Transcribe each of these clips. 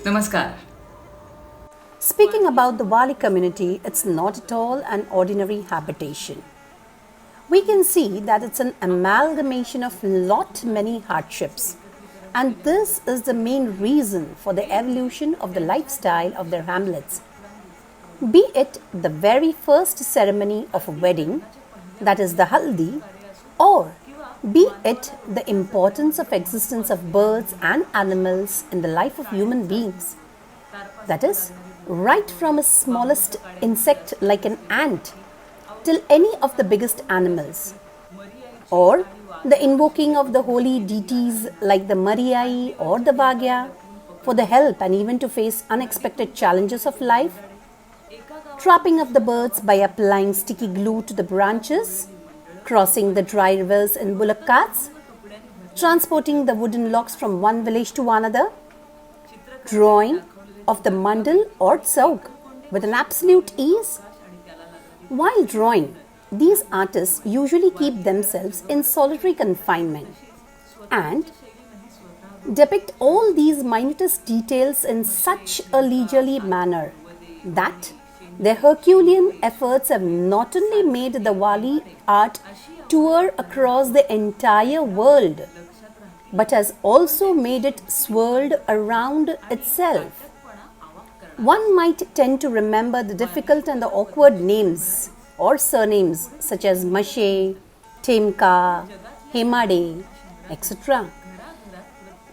नमस्कार. Speaking about the Warli community, it's not at all an ordinary habitation. We can see that it's an amalgamation of many hardships. And this is the main reason for the evolution of the lifestyle of their hamlets. Be it the very first ceremony of a wedding, that is the haldi, or be it the importance of existence of birds and animals in the life of human beings. That is, right from a smallest insect like an ant till any of the biggest animals, or the invoking of the holy deities like the Mariai or the Vagya for the help and even to face unexpected challenges of life, trapping of the birds by applying sticky glue to the branches, crossing the dry rivers in bullock carts, transporting the wooden logs from one village to another, drawing of the mandal or tsauk with an absolute ease. While drawing, these artists usually keep themselves in solitary confinement and depict all these minutest details in such a leisurely manner that their Herculean efforts have not only made the Warli art tour across the entire world, but has also made it swirled around itself. One might tend to remember the difficult and the awkward names or surnames such as Mashe, Temka, Hemade, etc.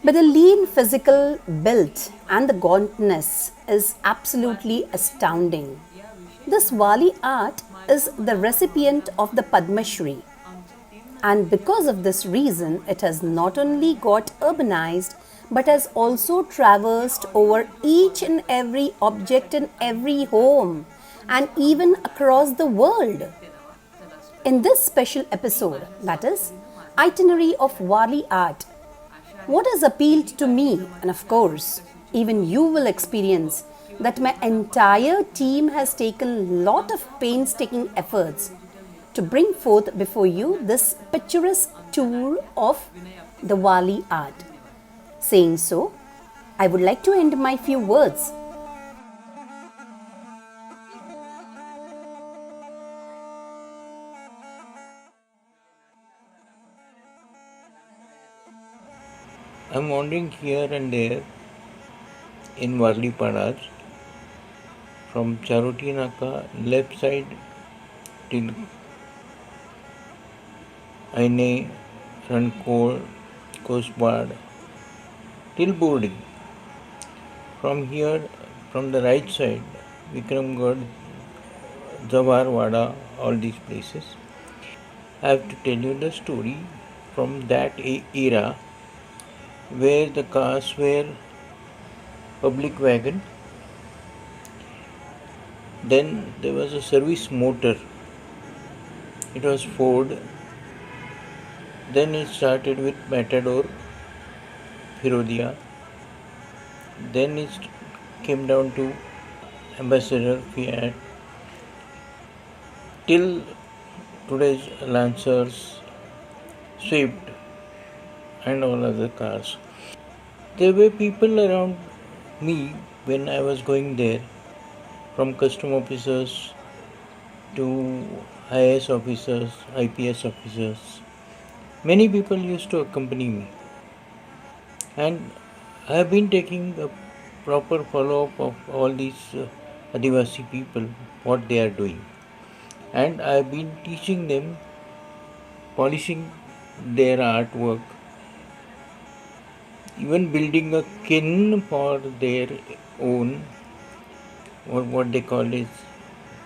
But the lean physical build and the gauntness is absolutely astounding. This Warli art is the recipient of the Padma Shri, and because of this reason, it has not only got urbanized but has also traversed over each and every object in every home and even across the world. In this special episode, that is, Itinerary of Warli Art, what has appealed to me, and of course, even you will experience, that my entire team has taken a lot of painstaking efforts to bring forth before you this picturesque tour of the Warli art. Saying so, I would like to end my few words. I'm wandering here and there in Warli Padas from Charoti Naka left side till Aine, Rankor, Coastguard till boarding. From here, from the right side, Vikramgarh, Jawhar, Wada, all these places. I have to tell you the story from that era where the cars were public wagon. Then there was a service motor. It was Ford. Then it started with Matador, Firodia. Then it came down to Ambassador, Fiat, till today's Lancers, Swift, and all other cars. There were people around me when I was going there, from custom officers to IAS officers, IPS officers. Many people used to accompany me, and I have been taking a proper follow-up of all these Adivasi people, what they are doing, and I have been teaching them, polishing their artwork, even building a kiln for their own, or what they call is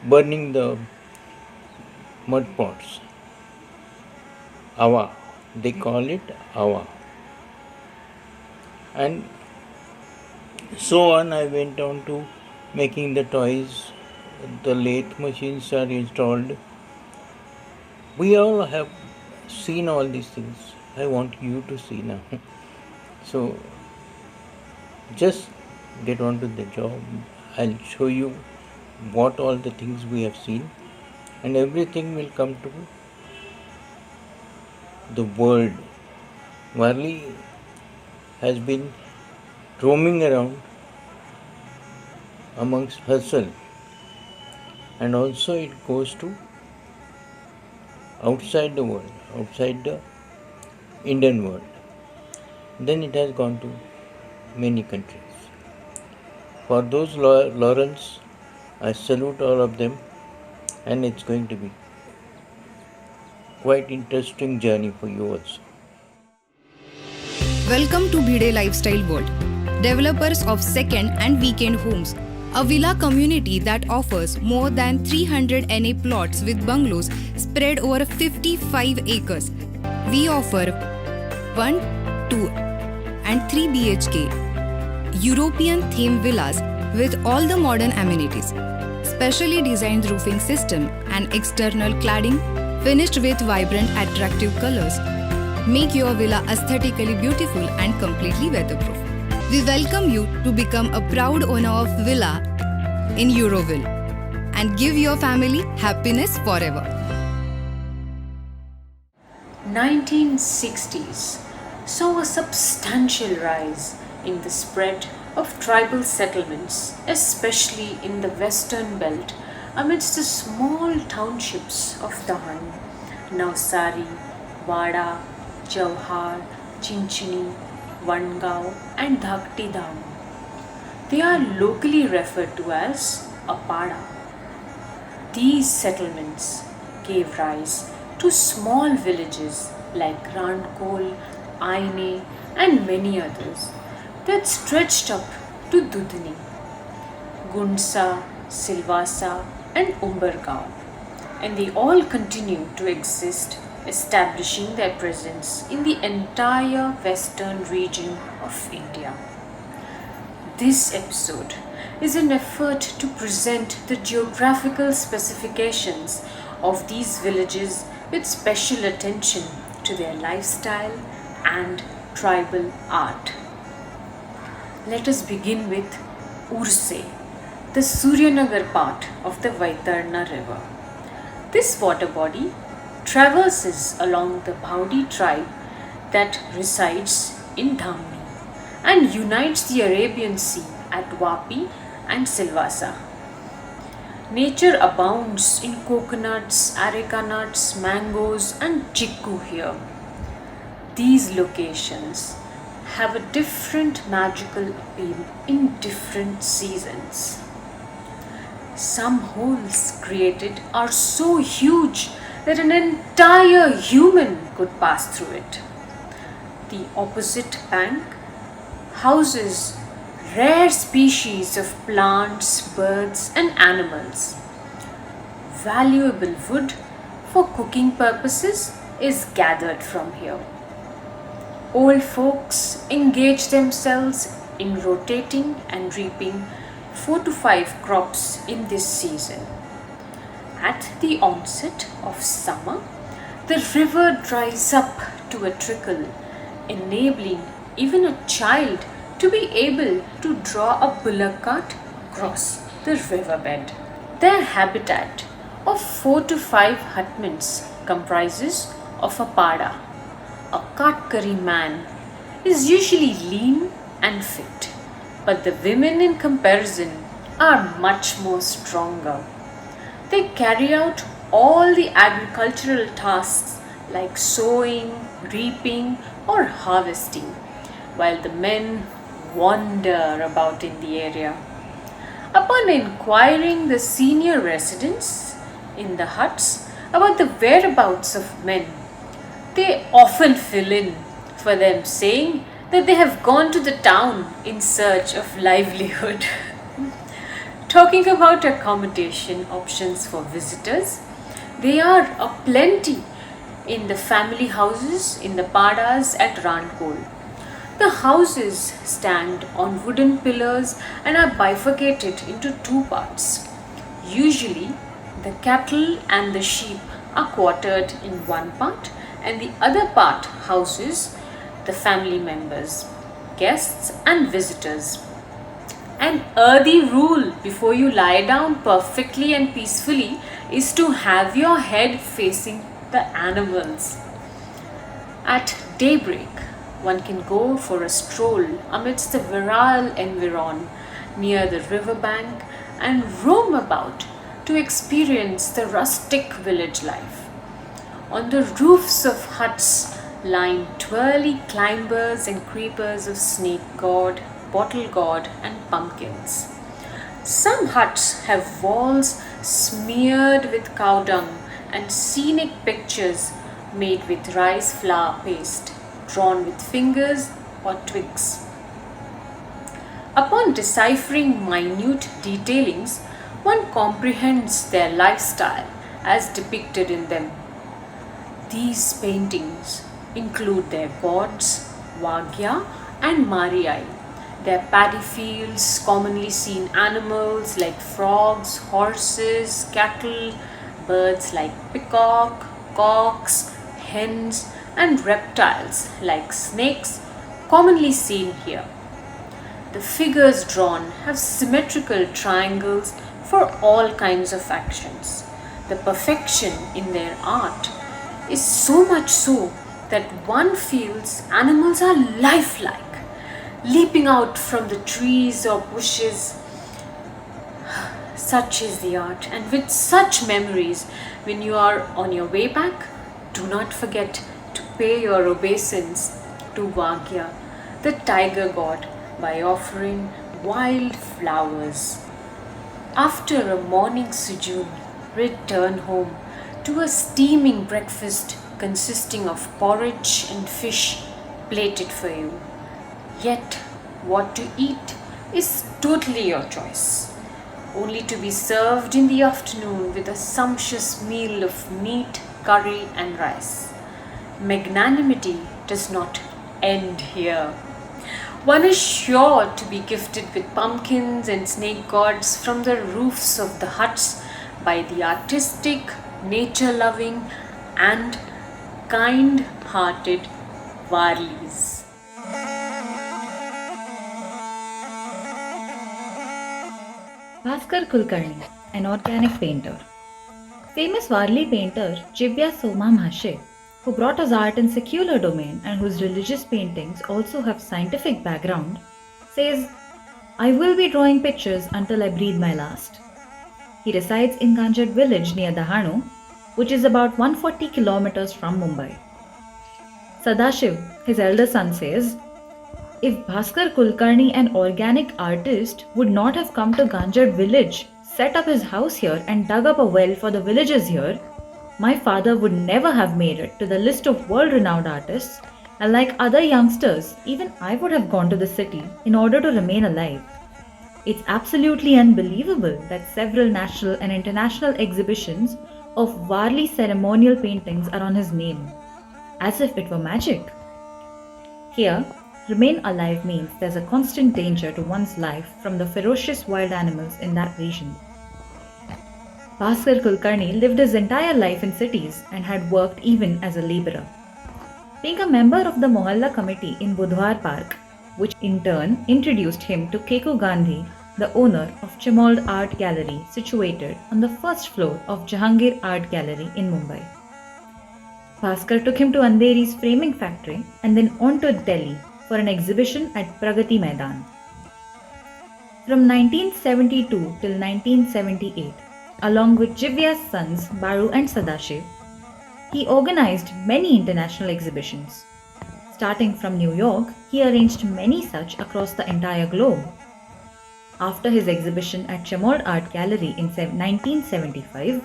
burning the mud pots. Awa, they call it awa. And so on, I went on to making the toys. The lathe machines are installed. We all have seen all these things. I want you to see now. So just get on to the job. I'll show you what all the things we have seen, and everything will come to the world. Warli has been roaming around amongst herself, and also it goes to outside the world, outside the Indian world. Then it has gone to many countries. For those laurels, I salute all of them, and it's going to be quite interesting journey for you also. Welcome to Bhide Lifestyle World, developers of second and weekend homes, a villa community that offers more than 300 NA plots with bungalows spread over 55 acres. We offer 1, 2 and 3 BHK European theme villas with all the modern amenities, specially designed roofing system and external cladding finished with vibrant attractive colors. Make your villa aesthetically beautiful and completely weatherproof. We welcome you to become a proud owner of villa in Euroville and give your family happiness forever. 1960s saw a substantial rise in the spread of tribal settlements, especially in the western belt, amidst the small townships of Dahan, Navsari, Wada, Jauhar, Chinchini, Vandgaon and Dhakti Dham. They are locally referred to as Apada. These settlements gave rise to small villages like Randkol, Aine and many others that stretched up to Dudhni, Gundsa, Silvassa and Umbergaon, and they all continue to exist, establishing their presence in the entire western region of India. This episode is an effort to present the geographical specifications of these villages with special attention to their lifestyle and tribal art. Let us begin with Urse, the Suryanagar part of the Vaitarna river. This water body traverses along the Bhaudi tribe that resides in Dhamni and unites the Arabian Sea at Vapi and Silvassa. Nature abounds in coconuts, areca nuts, mangoes and chikku here. These locations have a different magical appeal in different seasons. Some holes created are so huge that an entire human could pass through it. The opposite bank houses rare species of plants, birds and animals. Valuable wood for cooking purposes is gathered from here. Old folks engage themselves in rotating and reaping 4 to 5 crops in this season. At the onset of summer, the river dries up to a trickle, enabling even a child to be able to draw a bullock cart across the riverbed. Their habitat of 4 to 5 hutments comprises of a pada. A Katkari man is usually lean and fit, but the women in comparison are much more stronger. They carry out all the agricultural tasks like sowing, reaping or harvesting, while the men wander about in the area. Upon inquiring the senior residents in the huts about the whereabouts of men, they often fill in for them, saying that they have gone to the town in search of livelihood. Talking about accommodation options for visitors, they are aplenty in the family houses in the padas at Randkol. The houses stand on wooden pillars and are bifurcated into 2 parts. Usually, the cattle and the sheep are quartered in one part and the other part houses the family members, guests and visitors. An earthy rule before you lie down perfectly and peacefully is to have your head facing the animals. At daybreak, one can go for a stroll amidst the virile environ near the riverbank and roam about to experience the rustic village life. On the roofs of huts line twirly climbers and creepers of snake gourd, bottle gourd, and pumpkins. Some huts have walls smeared with cow dung and scenic pictures made with rice flour paste, drawn with fingers or twigs. Upon deciphering minute detailings, one comprehends their lifestyle as depicted in them. These paintings include their gods, Vagya and Mariai, their paddy fields, commonly seen animals like frogs, horses, cattle, birds like peacock, cocks, hens, and reptiles like snakes, commonly seen here. The figures drawn have symmetrical triangles for all kinds of actions. The perfection in their art is so much so that one feels animals are lifelike, leaping out from the trees or bushes. Such is the art, and with such memories, when you are on your way back, do not forget to pay your obeisance to Vagya, the tiger god, by offering wild flowers. After a morning sojourn, return home to a steaming breakfast consisting of porridge and fish plated for you. Yet, what to eat is totally your choice, only to be served in the afternoon with a sumptuous meal of meat, curry, and rice. Magnanimity does not end here. One is sure to be gifted with pumpkins and snake gods from the roofs of the huts by the artistic, nature-loving, and kind-hearted Warlis. Bhaskar Kulkarni, an organic painter. Famous Warli painter Jivya Soma Mhashe, who brought us art in secular domain and whose religious paintings also have scientific background, says, "I will be drawing pictures until I breathe my last." He resides in Ganjad village near Dahanu, which is about 140 kilometers from Mumbai. Sadashiv, his elder son, says, "If Bhaskar Kulkarni, an organic artist, would not have come to Ganjad village, set up his house here and dug up a well for the villagers here, my father would never have made it to the list of world-renowned artists, and like other youngsters, even I would have gone to the city in order to remain alive. It's absolutely unbelievable that several national and international exhibitions of Warli ceremonial paintings are on his name, as if it were magic." Here, remain alive means there's a constant danger to one's life from the ferocious wild animals in that region. Bhaskar Kulkarni lived his entire life in cities and had worked even as a labourer. Being a member of the Mohalla committee in Budhwar Park, which in turn introduced him to Keku Gandhi, the owner of Chimold Art Gallery situated on the first floor of Jahangir Art Gallery in Mumbai. Bhaskar took him to Andheri's framing factory and then on to Delhi for an exhibition at Pragati Maidan. From 1972 till 1978, along with Jivya's sons Baru and Sadashiv, he organized many international exhibitions. Starting from New York, he arranged many such across the entire globe. After his exhibition at Chimold Art Gallery in 1975,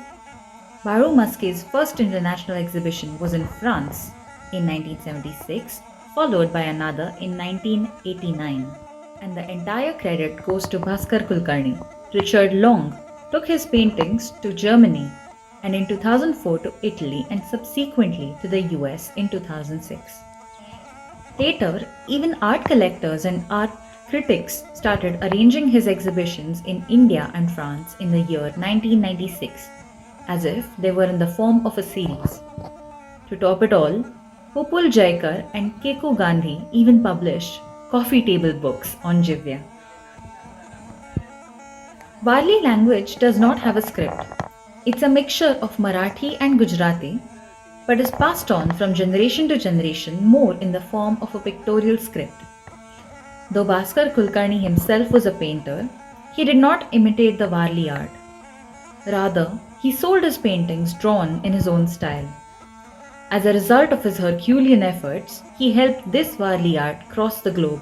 Baru Masque's first international exhibition was in France in 1976, followed by another in 1989. And the entire credit goes to Bhaskar Kulkarni. Richard Long took his paintings to Germany and in 2004 to Italy and subsequently to the US in 2006. Later, even art collectors and art critics started arranging his exhibitions in India and France in the year 1996, as if they were in the form of a series. To top it all, Pupul Jaikar and Keku Gandhi even published coffee table books on Jivya. Warli language does not have a script. It's a mixture of Marathi and Gujarati, but is passed on from generation to generation more in the form of a pictorial script. Though Bhaskar Kulkarni himself was a painter, He did not imitate the Warli art. Rather, he sold his paintings drawn in his own style. As a result of his Herculean efforts, he helped this Warli art cross the globe,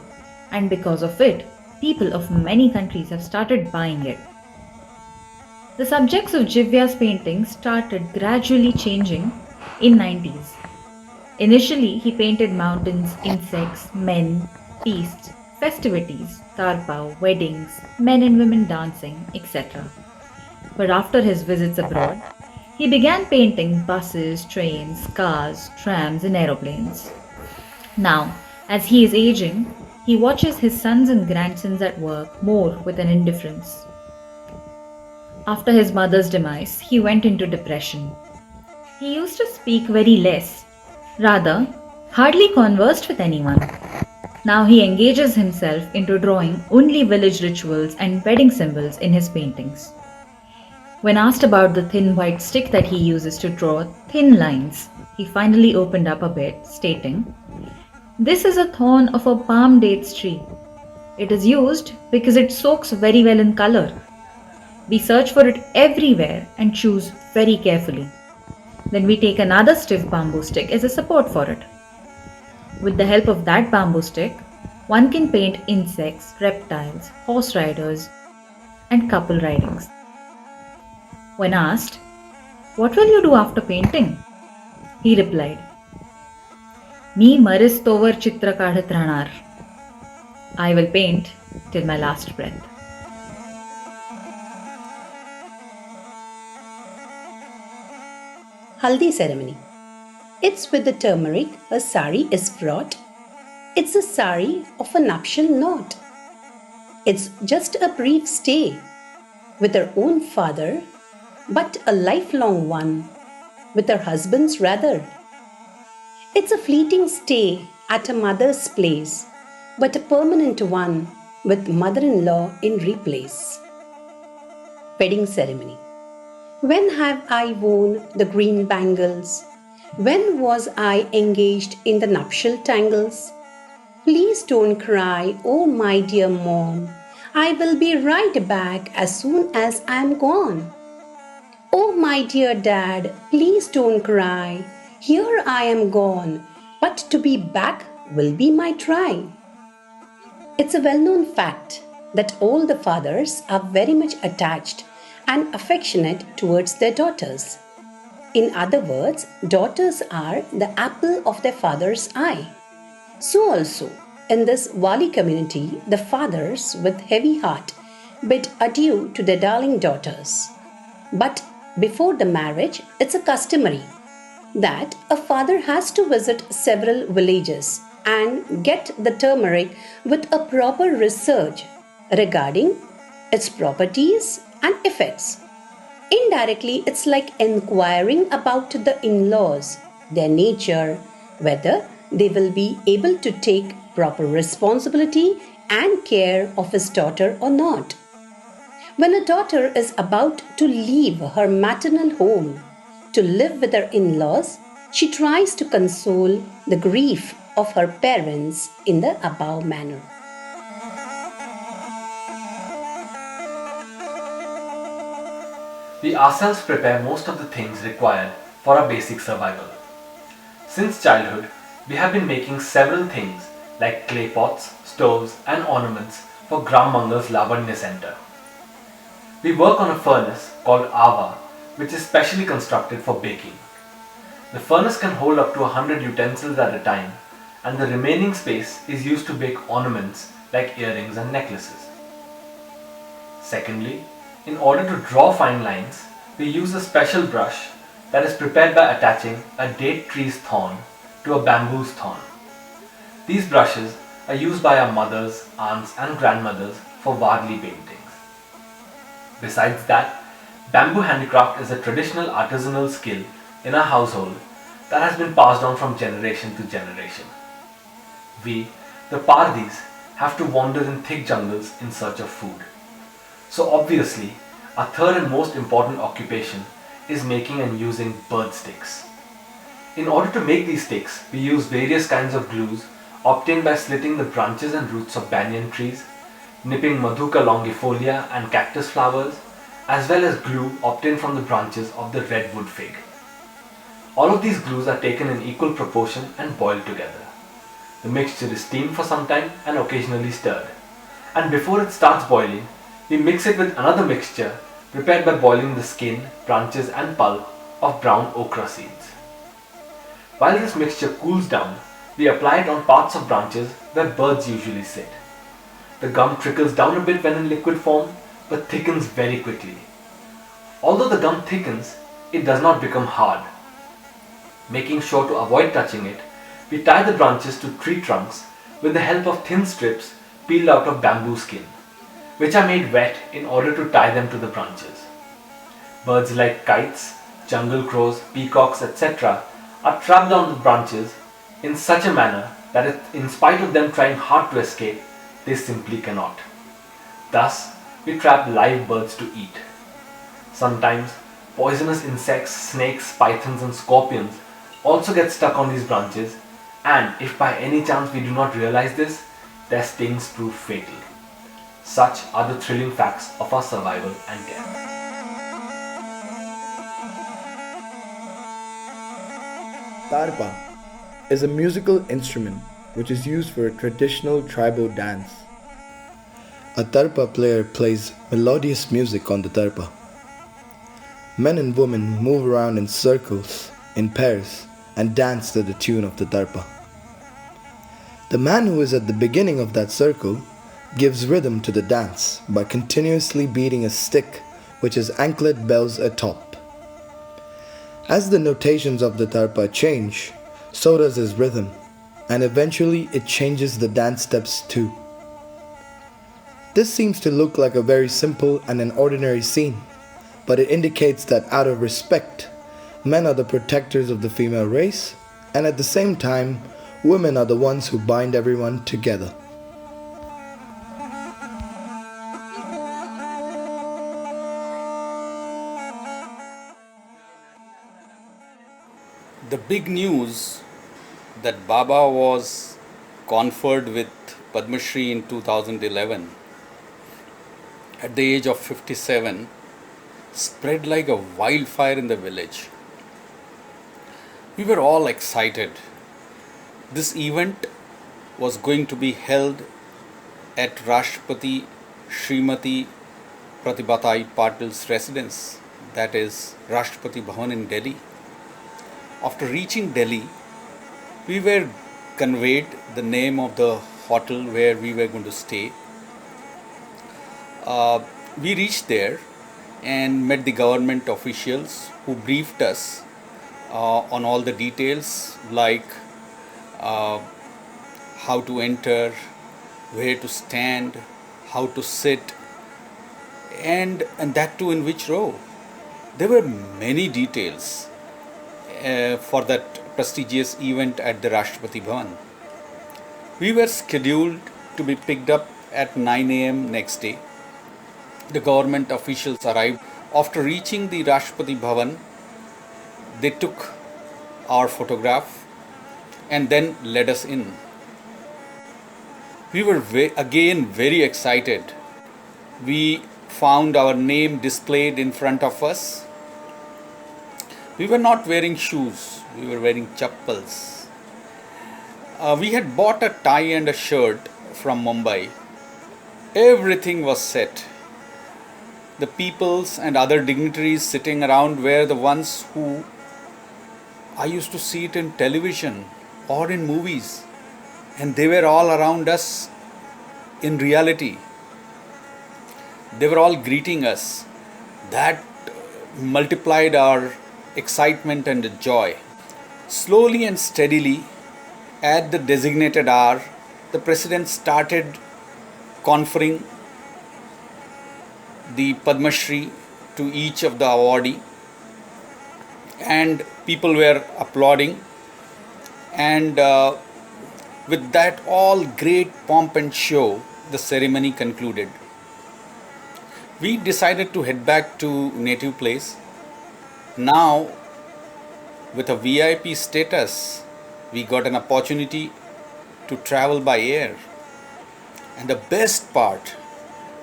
and because of it, people of many countries have started buying it. The subjects of Jivya's paintings started gradually changing in 90s. Initially, he painted mountains, insects, men, feasts, festivities, tarpao, weddings, men and women dancing, etc. But after his visits abroad, he began painting buses, trains, cars, trams, and aeroplanes. Now, as he is aging, he watches his sons and grandsons at work more with an indifference. After his mother's demise, he went into depression. He used to speak very less, rather, hardly conversed with anyone. Now he engages himself into drawing only village rituals and wedding symbols in his paintings. When asked about the thin white stick that he uses to draw thin lines, he finally opened up a bit, stating, "This is a thorn of a palm dates tree. It is used because it soaks very well in color. We search for it everywhere and choose very carefully. Then we take another stiff bamboo stick as a support for it. With the help of that bamboo stick, one can paint insects, reptiles, horse riders, and couple ridings." When asked, "What will you do after painting?" he replied, "me Marais तोवर चित्र काढत राहणार. I will paint till my last breath." Haldi ceremony. It's with the turmeric a sari is brought. It's the sari of a nuptial knot. It's just a brief stay with her own father, but a lifelong one with her husband's rather. It's a fleeting stay at a mother's place, but a permanent one with mother-in-law in replace. Wedding ceremony. When have I worn the green bangles? When was I engaged in the nuptial tangles? Please don't cry, oh my dear mom. I will be right back as soon as I'm gone. Oh my dear dad, please don't cry. Here I am gone, but to be back will be my try. It's a well-known fact that all the fathers are very much attached and affectionate towards their daughters. In other words, daughters are the apple of their father's eye. So also, in this Warli community, the fathers with heavy heart bid adieu to their darling daughters. But before the marriage, it's a customary that a father has to visit several villages and get the turmeric with a proper research regarding its properties and effects. Indirectly, it's like inquiring about the in-laws, their nature, whether they will be able to take proper responsibility and care of his daughter or not. When a daughter is about to leave her maternal home to live with her in-laws, she tries to console the grief of her parents in the above manner. We ourselves prepare most of the things required for our basic survival. Since childhood, we have been making several things like clay pots, stoves and ornaments for Gram Mangal's Lavanya Center. We work on a furnace called Ava, which is specially constructed for baking. The furnace can hold up to 100 utensils at a time, and the remaining space is used to bake ornaments like earrings and necklaces. Secondly, in order to draw fine lines, we use a special brush that is prepared by attaching a date tree's thorn to a bamboo's thorn. These brushes are used by our mothers, aunts and grandmothers for Warli paintings. Besides that, bamboo handicraft is a traditional artisanal skill in our household that has been passed on from generation to generation. We, the Pardis, have to wander in thick jungles in search of food. So obviously, our third and most important occupation is making and using bird sticks. In order to make these sticks, we use various kinds of glues obtained by slitting the branches and roots of banyan trees, nipping Maduka longifolia and cactus flowers, as well as glue obtained from the branches of the redwood fig. All of these glues are taken in equal proportion and boiled together. The mixture is steamed for some time and occasionally stirred. And before it starts boiling, we mix it with another mixture prepared by boiling the skin, branches and pulp of brown okra seeds. While this mixture cools down, we apply it on parts of branches where birds usually sit. The gum trickles down a bit when in liquid form, but thickens very quickly. Although the gum thickens, it does not become hard. Making sure to avoid touching it, we tie the branches to tree trunks with the help of thin strips peeled out of bamboo skin, which are made wet in order to tie them to the branches. Birds like kites, jungle crows, peacocks, etc. are trapped on the branches in such a manner that in spite of them trying hard to escape, they simply cannot. Thus, we trap live birds to eat. Sometimes, poisonous insects, snakes, pythons and scorpions also get stuck on these branches, and if by any chance we do not realize this, their stings prove fatal. Such are the thrilling facts of our survival and death. Tarpa is a musical instrument which is used for a traditional tribal dance. A tarpa player plays melodious music on the tarpa. Men and women move around in circles, in pairs, and dance to the tune of the tarpa. The man who is at the beginning of that circle gives rhythm to the dance by continuously beating a stick which has anklet bells atop. As the notations of the tarpa change, so does his rhythm, and eventually it changes the dance steps too. This seems to look like a very simple and an ordinary scene, but it indicates that out of respect, men are the protectors of the female race, and at the same time, women are the ones who bind everyone together. The big news that Baba was conferred with Padma Shri in 2011 at the age of 57 spread like a wildfire in the village. We were all excited. This event was going to be held at Rashtrapati Srimati Pratibha Patil's residence, that is Rashtrapati Bhavan in Delhi. After reaching Delhi, we were conveyed the name of the hotel where we were going to stay. We reached there and met the government officials who briefed us on all the details like how to enter, where to stand, how to sit, and that too in which row. There were many details for that prestigious event at the Rashtrapati Bhavan. We were scheduled to be picked up at 9 a.m. next day. The government officials arrived. After reaching the Rashtrapati Bhavan, they took our photograph and then led us in. We were again very excited. We found our name displayed in front of us. We were not wearing shoes, we were wearing chappals. We had bought a tie and a shirt from Mumbai. Everything was set. The peoples and other dignitaries sitting around were the ones who I used to see it in television or in movies, and they were all around us in reality. They were all greeting us. That multiplied our excitement and joy. Slowly and steadily, at the designated hour, the President started conferring the Padma Shri to each of the awardee, and people were applauding, and with that all great pomp and show, the ceremony concluded. We decided to head back to native place. Now, with a VIP status, we got an opportunity to travel by air. And the best part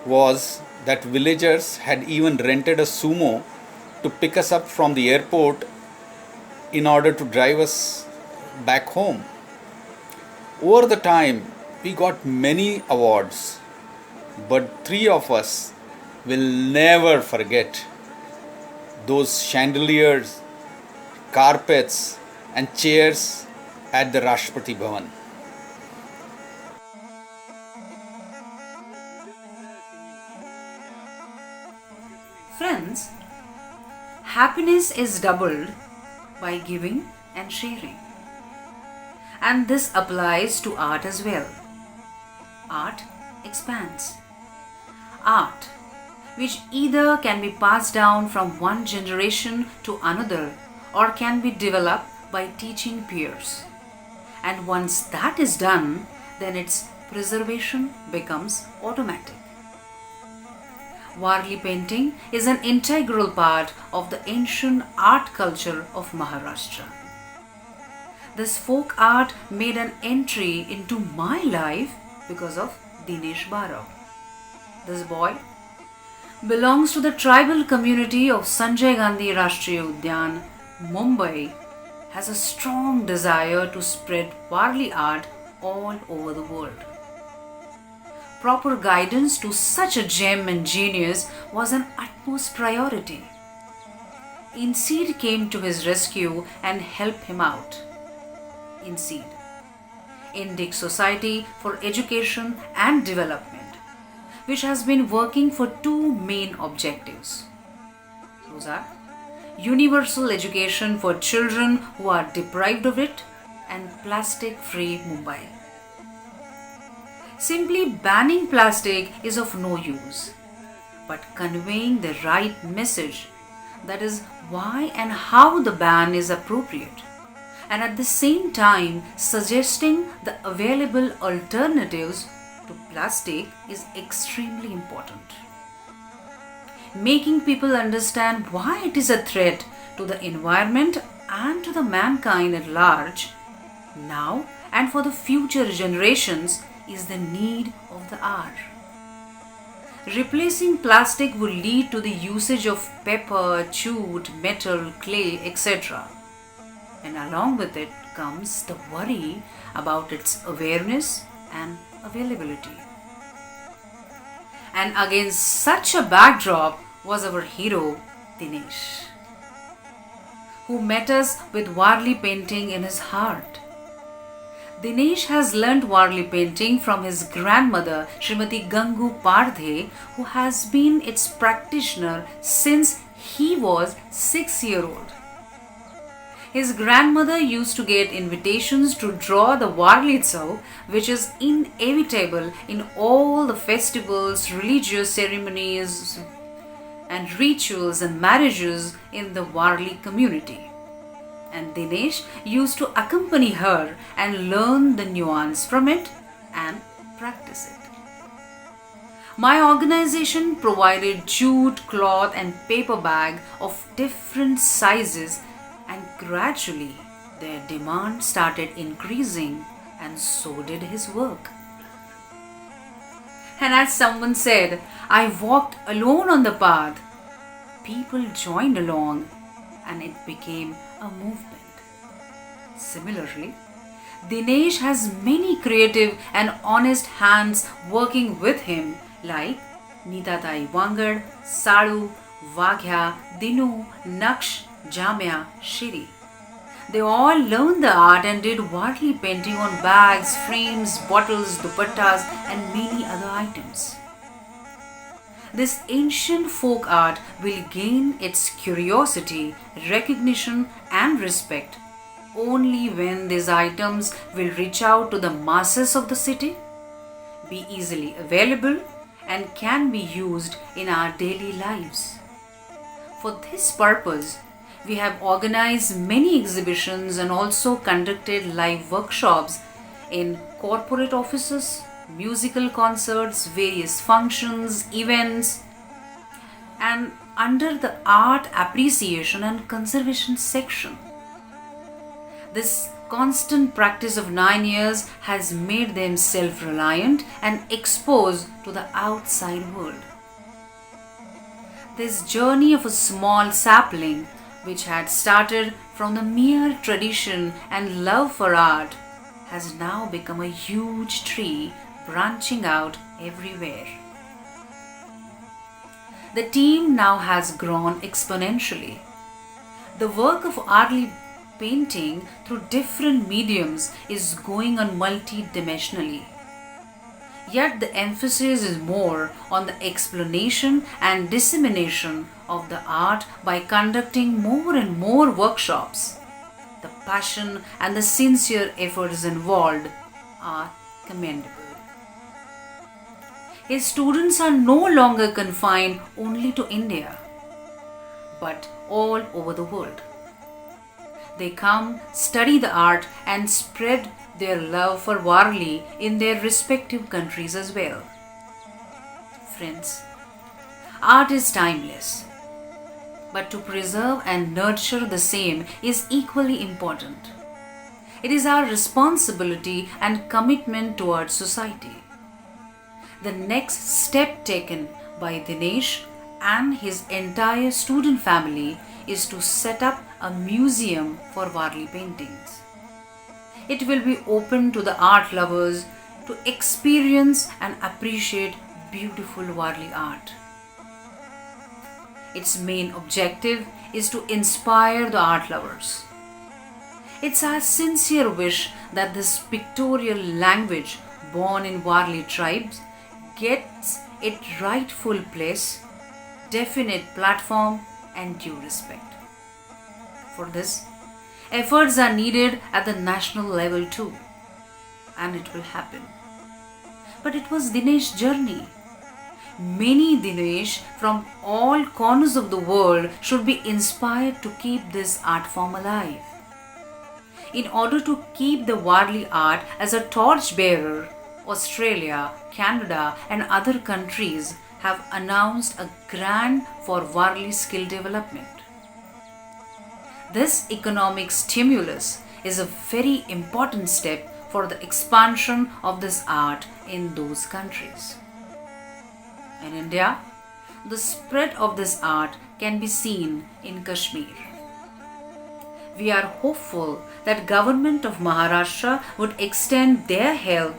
was that villagers had even rented a sumo to pick us up from the airport in order to drive us back home. Over the time, we got many awards, but three of us will never forget those chandeliers, carpets, and chairs at the Rashtrapati Bhavan. Friends, happiness is doubled by giving and sharing. And this applies to art as well. Art expands. Art, which either can be passed down from one generation to another or can be developed by teaching peers. And once that is done, then its preservation becomes automatic. Warli painting is an integral part of the ancient art culture of Maharashtra. This folk art made an entry into my life because of Dinesh Barav. This boy belongs to the tribal community of Sanjay Gandhi Rashtriya Udyan, Mumbai, has a strong desire to spread Warli art all over the world. Proper guidance to such a gem and genius was an utmost priority. INSEED came to his rescue and helped him out. INSEED, Indic Society for Education and Development, which has been working for two main objectives. Those are universal education for children who are deprived of it and plastic-free Mumbai. Simply banning plastic is of no use, but conveying the right message, that is why and how the ban is appropriate, and at the same time suggesting the available alternatives to plastic is extremely important. Making people understand why it is a threat to the environment and to the mankind at large, now and for the future generations, is the need of the hour. Replacing plastic will lead to the usage of paper, jute, metal, clay, etc. And along with it comes the worry about its awareness and availability. And against such a backdrop was our hero Dinesh, who met us with Warli painting in his heart. Dinesh has learnt Warli painting from his grandmother Srimati Gangu Pardhe, who has been its practitioner since he was 6-year-old. His grandmother used to get invitations to draw the Warli Utsav, which is inevitable in all the festivals, religious ceremonies and rituals and marriages in the Warli community. And Dinesh used to accompany her and learn the nuance from it and practice it. My organization provided jute, cloth and paper bag of different sizes, and gradually their demand started increasing, and so did his work. And as someone said, I walked alone on the path. People joined along and it became a movement. Similarly, Dinesh has many creative and honest hands working with him, like Neetatai Wangad, Sadu, Vaghya, Dinu, Naksh, Jamya, Shiri. They all learned the art and did Warli painting on bags, frames, bottles, dupattas and many other items. This ancient folk art will gain its curiosity, recognition and respect only when these items will reach out to the masses of the city, be easily available and can be used in our daily lives. For this purpose, we have organized many exhibitions and also conducted live workshops in corporate offices, musical concerts, various functions, events, and under the art appreciation and conservation section. This constant practice of 9 years has made them self reliant and exposed to the outside world. This journey of a small sapling, which had started from the mere tradition and love for art, has now become a huge tree branching out everywhere. The team now has grown exponentially. The work of Warli painting through different mediums is going on multi-dimensionally. Yet the emphasis is more on the explanation and dissemination of the art by conducting more and more workshops. The passion and the sincere efforts involved are commendable. His students are no longer confined only to India, but all over the world. They come, study the art, and spread their love for Warli in their respective countries as well. Friends, art is timeless, but to preserve and nurture the same is equally important. It is our responsibility and commitment towards society. The next step taken by Dinesh and his entire student family is to set up a museum for Warli paintings. It will be open to the art lovers to experience and appreciate beautiful Warli art. Its main objective is to inspire the art lovers. It's our sincere wish that this pictorial language born in Warli tribes gets its rightful place, definite platform, and due respect. For this, efforts are needed at the national level too, and it will happen. But it was Dinesh's journey. Many Dinesh from all corners of the world should be inspired to keep this art form alive. In order to keep the Warli art as a torchbearer, Australia, Canada, and other countries have announced a grant for Warli skill development. This economic stimulus is a very important step for the expansion of this art in those countries. In India, the spread of this art can be seen in Kashmir. We are hopeful that Government of Maharashtra would extend their help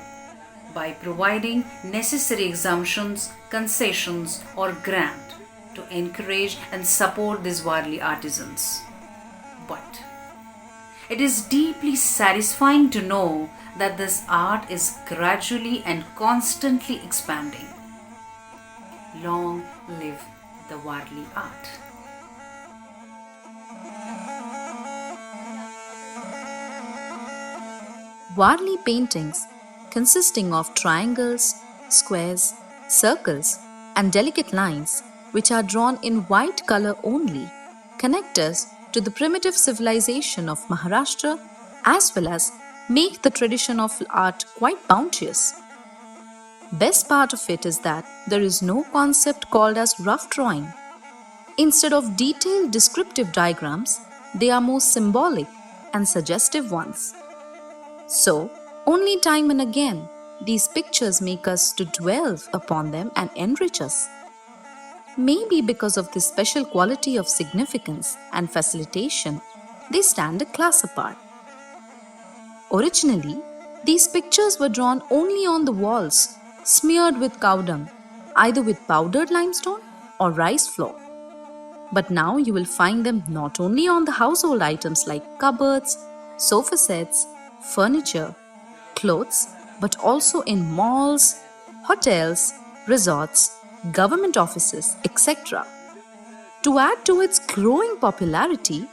by providing necessary exemptions, concessions, or grant to encourage and support these Warli artisans. But it is deeply satisfying to know that this art is gradually and constantly expanding. Long live the Warli art. Warli paintings, consisting of triangles, squares, circles, and delicate lines, which are drawn in white color only, connect us to the primitive civilization of Maharashtra as well as make the tradition of art quite bounteous. Best part of it is that there is no concept called as rough drawing. Instead of detailed descriptive diagrams, they are more symbolic and suggestive ones. So, only time and again, these pictures make us to dwell upon them and enrich us. Maybe because of this special quality of significance and facilitation, they stand a class apart. Originally, these pictures were drawn only on the walls, smeared with cow dung, either with powdered limestone or rice flour. But now you will find them not only on the household items like cupboards, sofa sets, furniture, clothes, but also in malls, hotels, resorts, government offices, etc. To add to its growing popularity,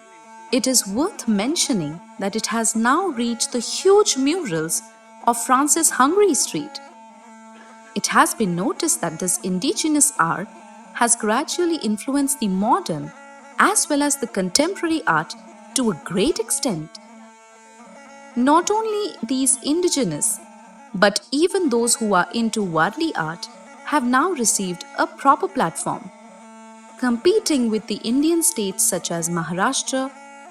it is worth mentioning that it has now reached the huge murals of France's Hungary Street. It has been noticed that this indigenous art has gradually influenced the modern as well as the contemporary art to a great extent. Not only these indigenous, but even those who are into Warli art have now received a proper platform, competing with the Indian states such as Maharashtra,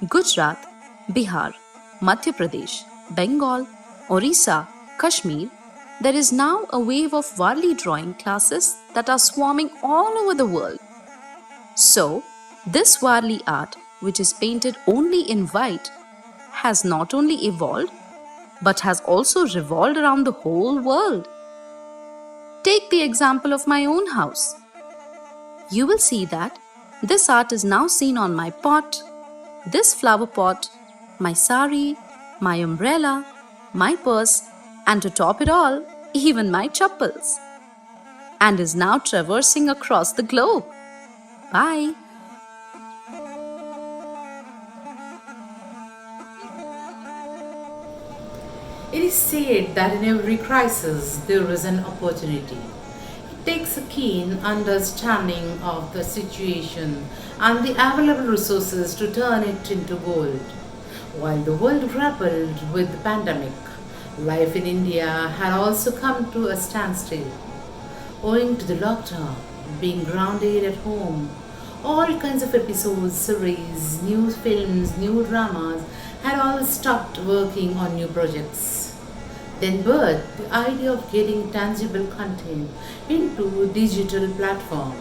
Gujarat, Bihar, Madhya Pradesh, Bengal, Orissa, Kashmir, there is now a wave of Warli drawing classes that are swarming all over the world. So, this Warli art, which is painted only in white, has not only evolved but has also revolved around the whole world. Take the example of my own house. You will see that this art is now seen on my pot, this flower pot, my sari, my umbrella, my purse, and to top it all, even my chappals, and is now traversing across the globe. Bye. It is said that in every crisis there is an opportunity. It takes a keen understanding of the situation and the available resources to turn it into gold. While the world grappled with the pandemic, life in India had also come to a standstill. Owing to the lockdown, being grounded at home, all kinds of episodes, series, new films, new dramas had all stopped working on new projects. Then birthed the idea of getting tangible content into digital platform,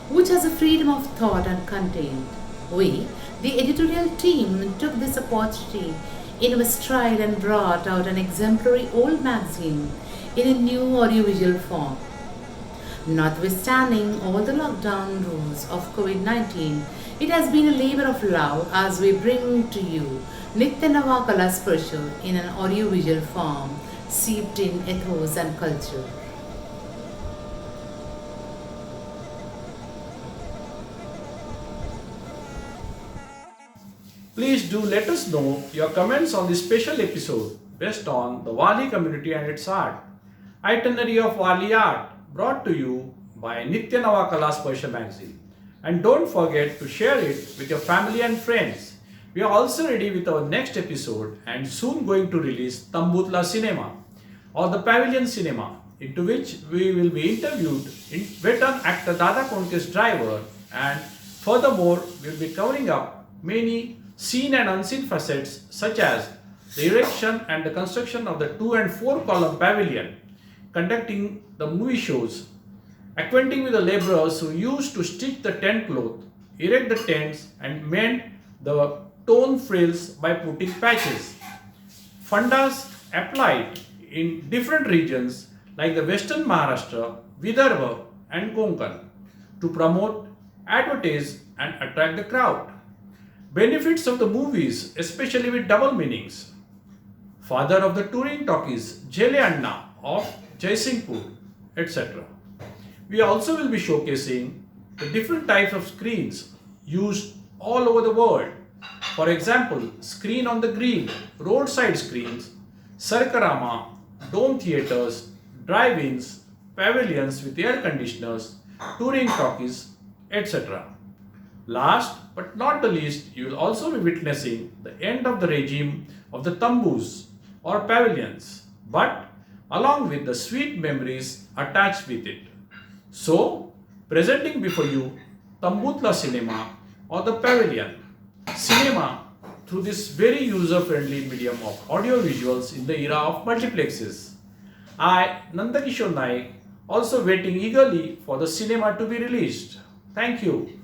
which has a freedom of thought and content. We, the editorial team, took this opportunity in our stride and brought out an exemplary old magazine in a new audiovisual form. Notwithstanding all the lockdown rules of COVID-19, it has been a labor of love as we bring to you NITYA NAVA KALASPARSH in an audiovisual form, steeped in ethos and culture. Please do let us know your comments on this special episode based on the Warli community and its art. Itinerary of Warli art brought to you by NITYA NAVA KALASPARSH magazine. And don't forget to share it with your family and friends. We are also ready with our next episode and soon going to release Tambutla Cinema or the Pavilion Cinema, into which we will be interviewed veteran actor Dada Konke's driver, and furthermore we will be covering up many seen and unseen facets such as the erection and the construction of the 2 and 4 column pavilion, conducting the movie shows, acquainting with the laborers who used to stitch the tent cloth, erect the tents and mend the torn frills by putting patches. Fundas applied in different regions like the Western Maharashtra, Vidarbha and Konkan to promote, advertise and attract the crowd. Benefits of the movies, especially with double meanings. Father of the touring talkies, Jele Anna of Jaisingpur, etc. We also will be showcasing the different types of screens used all over the world. For example, screen on the green, roadside screens, Sarkarama, dome theatres, drive-ins, pavilions with air conditioners, touring talkies, etc. Last but not the least, you will also be witnessing the end of the regime of the tambus or pavilions, but along with the sweet memories attached with it. So, presenting before you Tambutla Cinema or the Pavilion Cinema through this very user-friendly medium of audio visuals in the era of multiplexes. I, Nandakishore Naik, also waiting eagerly for the cinema to be released. Thank you.